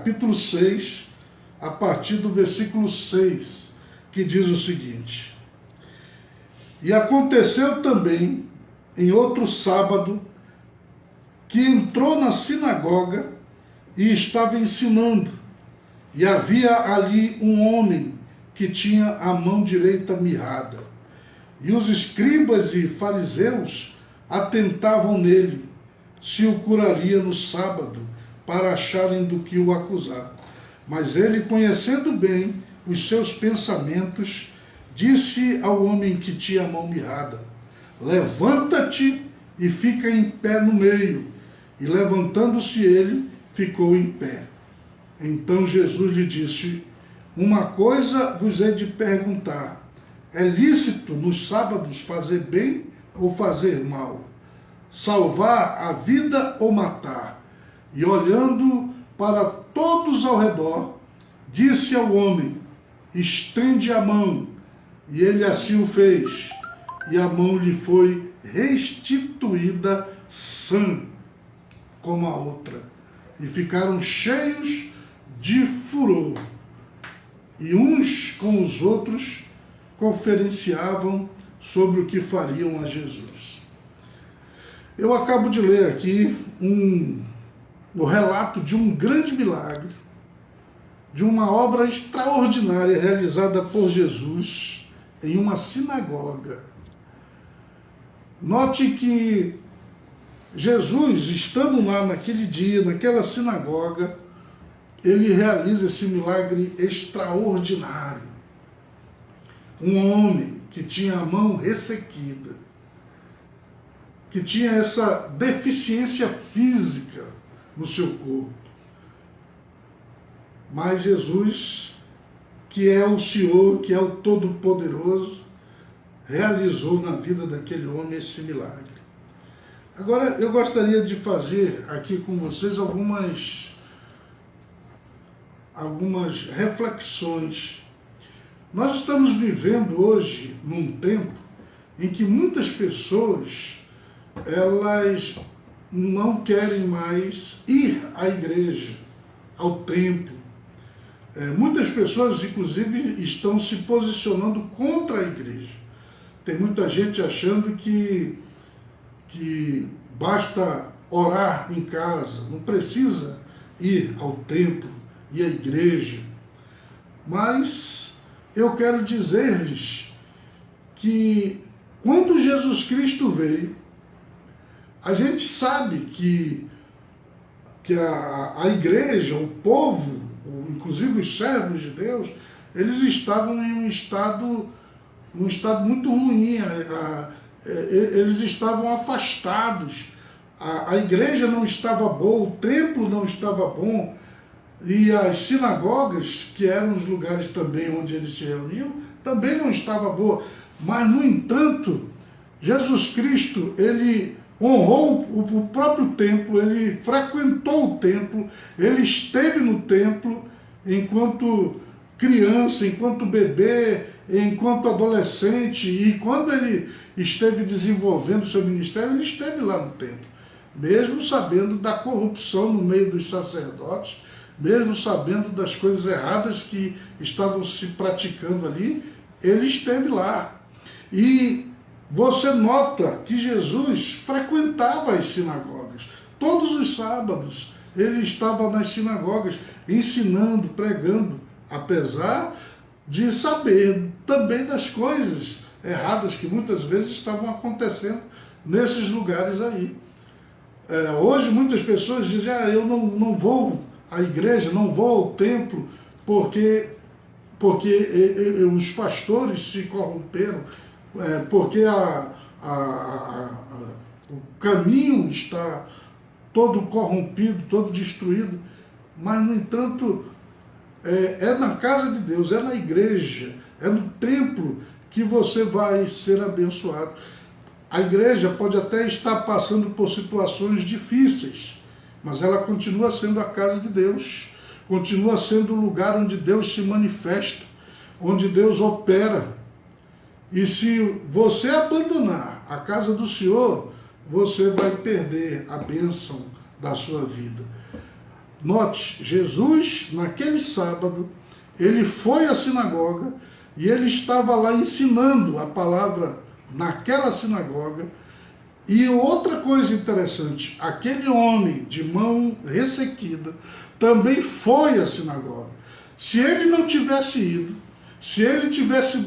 capítulo 6, a partir do versículo 6, que diz o seguinte: E aconteceu também, em outro sábado, que entrou na sinagoga e estava ensinando, e havia ali um homem que tinha a mão direita mirrada. E os escribas e fariseus atentavam nele, se o curaria no sábado, para acharem do que o acusar. Mas ele, conhecendo bem os seus pensamentos, disse ao homem que tinha a mão mirrada: Levanta-te e fica em pé no meio. E levantando-se ele, ficou em pé. Então Jesus lhe disse: Uma coisa vos hei de perguntar: é lícito nos sábados fazer bem ou fazer mal? Salvar a vida ou matar? E olhando para todos ao redor, disse ao homem: Estende a mão. E ele assim o fez, e a mão lhe foi restituída sã como a outra. E ficaram cheios de furor, e uns com os outros conferenciavam sobre o que fariam a Jesus. Eu acabo de ler aqui o relato de um grande milagre, de uma obra extraordinária realizada por Jesus em uma sinagoga. Note que Jesus, estando lá naquele dia, naquela sinagoga, ele realiza esse milagre extraordinário. Um homem que tinha a mão ressequida, que tinha essa deficiência física no seu corpo. Mas Jesus, que é o Senhor, que é o Todo-Poderoso, realizou na vida daquele homem esse milagre. Agora, eu gostaria de fazer aqui com vocês algumas reflexões. Nós estamos vivendo hoje num tempo em que muitas pessoas, elas não querem mais ir à igreja, ao templo. Muitas pessoas, inclusive, estão se posicionando contra a igreja. Tem muita gente achando que basta orar em casa, não precisa ir ao templo e à igreja. Mas eu quero dizer-lhes que quando Jesus Cristo veio, a gente sabe que a igreja, o povo, inclusive os servos de Deus, eles estavam em um estado muito ruim. Eles estavam afastados, a igreja não estava boa, o templo não estava bom, e as sinagogas, que eram os lugares também onde eles se reuniam, também não estava boa. Mas, no entanto, Jesus Cristo, ele honrou o próprio templo, ele frequentou o templo, ele esteve no templo enquanto criança, enquanto bebê, enquanto adolescente, e quando ele esteve desenvolvendo seu ministério, ele esteve lá no templo, mesmo sabendo da corrupção no meio dos sacerdotes, mesmo sabendo das coisas erradas que estavam se praticando ali, ele esteve lá. E você nota que Jesus frequentava as sinagogas. Todos os sábados ele estava nas sinagogas, ensinando, pregando, apesar de saber também das coisas erradas que muitas vezes estavam acontecendo nesses lugares aí. Hoje muitas pessoas dizem: eu não vou à igreja, não vou ao templo, porque os pastores se corromperam, porque o caminho está todo corrompido, todo destruído. Mas, no entanto, é na casa de Deus, é na igreja, é no templo que você vai ser abençoado. A igreja pode até estar passando por situações difíceis, mas ela continua sendo a casa de Deus, continua sendo o lugar onde Deus se manifesta, onde Deus opera. E se você abandonar a casa do Senhor, você vai perder a bênção da sua vida. Note, Jesus, naquele sábado, ele foi à sinagoga e ele estava lá ensinando a palavra naquela sinagoga. E outra coisa interessante, aquele homem de mão ressequida também foi à sinagoga. Se ele não tivesse ido, se ele tivesse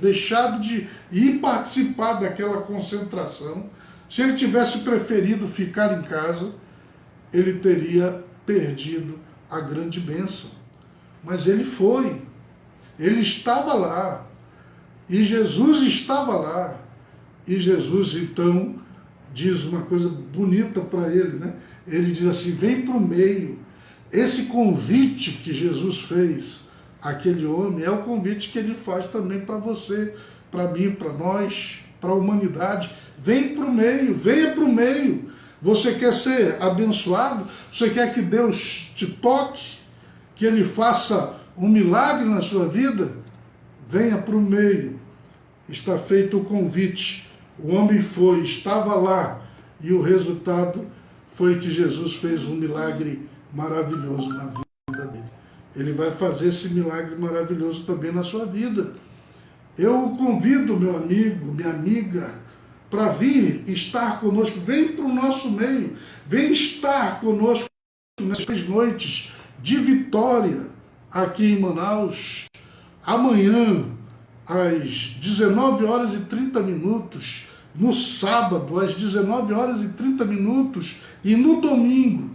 deixado de ir participar daquela concentração, se ele tivesse preferido ficar em casa, ele teria perdido a grande bênção. Mas ele foi, ele estava lá, e Jesus estava lá, e Jesus então diz uma coisa bonita para ele, né? Ele diz assim, vem para o meio. Esse convite que Jesus fez àquele homem é o convite que ele faz também para você, para mim, para nós, para a humanidade. Vem para o meio, venha para o meio. Você quer ser abençoado? Você quer que Deus te toque? Que Ele faça um milagre na sua vida? Venha para o meio. Está feito o convite. O homem foi, estava lá, e o resultado foi que Jesus fez um milagre maravilhoso na vida dele. Ele vai fazer esse milagre maravilhoso também na sua vida. Eu convido meu amigo, minha amiga, para vir estar conosco. Vem para o nosso meio, vem estar conosco nessas noites de vitória aqui em Manaus. Amanhã, às 19 horas e 30 minutos, no sábado, às 19 horas e 30 minutos, e no domingo,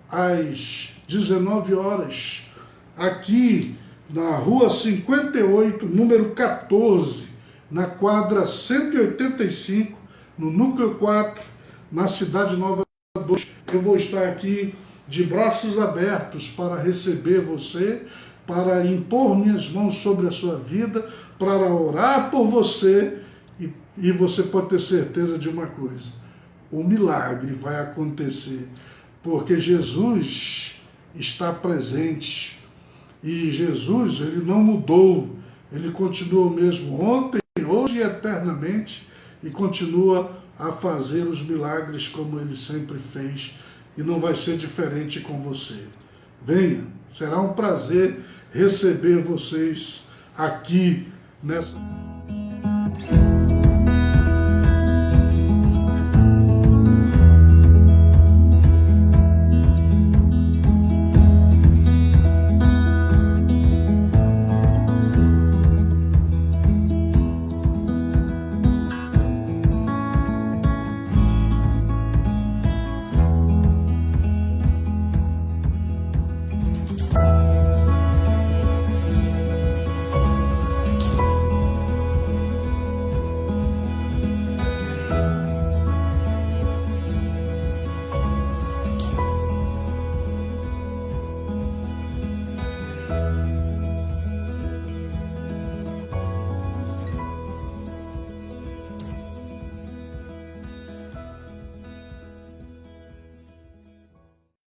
às 19 horas, aqui na rua 58, número 14, na quadra 185, no núcleo 4, na Cidade Nova 2. Eu vou estar aqui de braços abertos para receber você, para impor minhas mãos sobre a sua vida, para orar por você, e você pode ter certeza de uma coisa: o milagre vai acontecer, porque Jesus está presente, e Jesus, ele não mudou, ele continua o mesmo ontem, hoje e eternamente, e continua a fazer os milagres como ele sempre fez, e não vai ser diferente com você. Venha, será um prazer receber vocês aqui nessa...